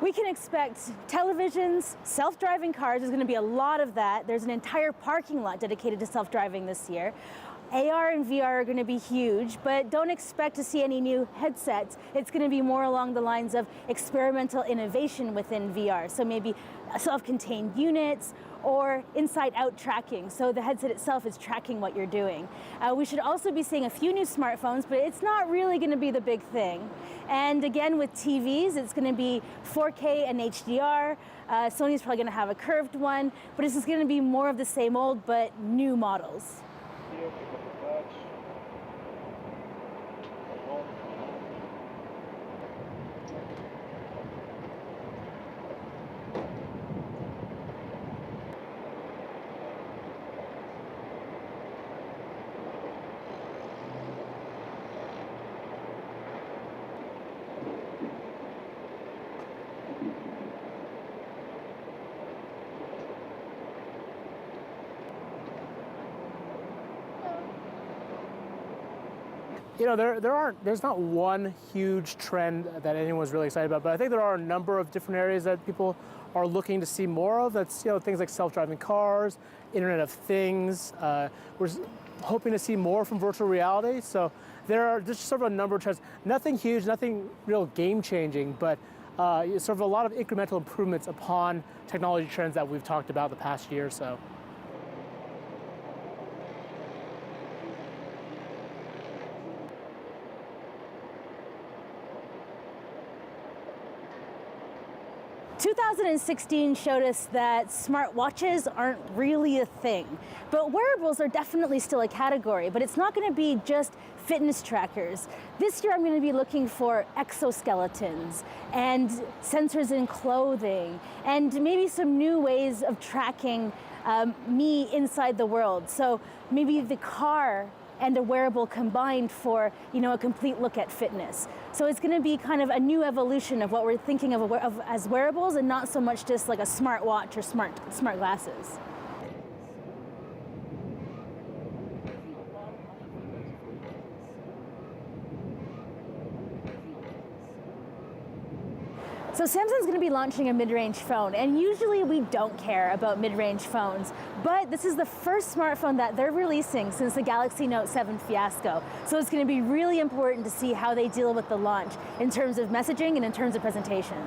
We can expect televisions, self-driving cars. There's going to be a lot of that. There's an entire parking lot dedicated to self-driving this year. AR and VR are going to be huge, but don't expect to see any new headsets. It's going to be more along the lines of experimental innovation within VR. So maybe self-contained units or inside-out tracking. So the headset itself is tracking what you're doing. We should also be seeing a few new smartphones, but it's not really going to be the big thing. And again, with TVs, it's going to be 4K and HDR. Sony's probably going to have a curved one, but it's just going to be more of the same old, but new models. You know, there's not one huge trend that anyone's really excited about, but I think there are a number of different areas that people are looking to see more of. That's, you know, things like self-driving cars, Internet of Things. We're hoping to see more from virtual reality. So there's sort of a number of trends. Nothing huge, nothing real game-changing, but sort of a lot of incremental improvements upon technology trends that we've talked about the past year or so. 2016 showed us that smartwatches aren't really a thing, but wearables are definitely still a category, but it's not going to be just fitness trackers. This year I'm going to be looking for exoskeletons and sensors in clothing and maybe some new ways of tracking me inside the world. So maybe the car and a wearable combined for, you know, a complete look at fitness. So it's going to be kind of a new evolution of what we're thinking of as wearables, and not so much just like a smart watch or smart glasses. So Samsung's going to be launching a mid-range phone, and usually we don't care about mid-range phones, but this is the first smartphone that they're releasing since the Galaxy Note 7 fiasco. So it's going to be really important to see how they deal with the launch in terms of messaging and in terms of presentation.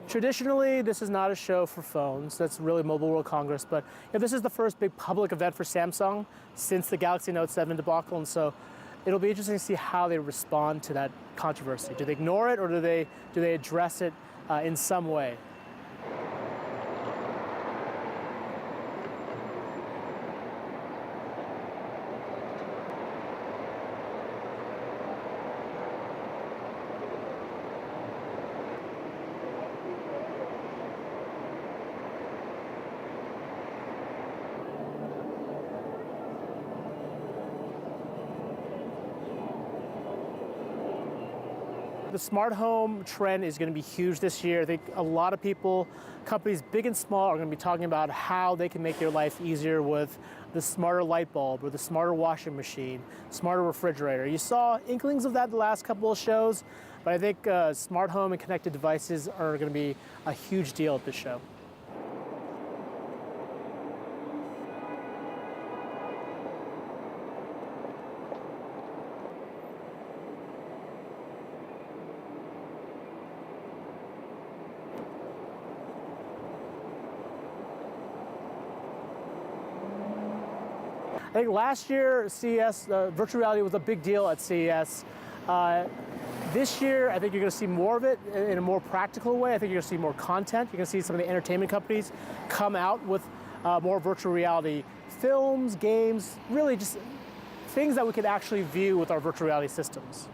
Traditionally, this is not a show for phones. That's really Mobile World Congress. But this is the first big public event for Samsung since the Galaxy Note 7 debacle. And so it'll be interesting to see how they respond to that controversy. Do they ignore it, or do they address it in some way? The smart home trend is going to be huge this year. I think a lot of people, companies big and small, are going to be talking about how they can make their life easier with the smarter light bulb or the smarter washing machine, smarter refrigerator. You saw inklings of that the last couple of shows, but I think smart home and connected devices are going to be a huge deal at this show. I think last year, CES, virtual reality was a big deal at CES. This year, I think you're going to see more of it in a more practical way. I think you're going to see more content. You're going to see some of the entertainment companies come out with more virtual reality films, games, really just things that we could actually view with our virtual reality systems.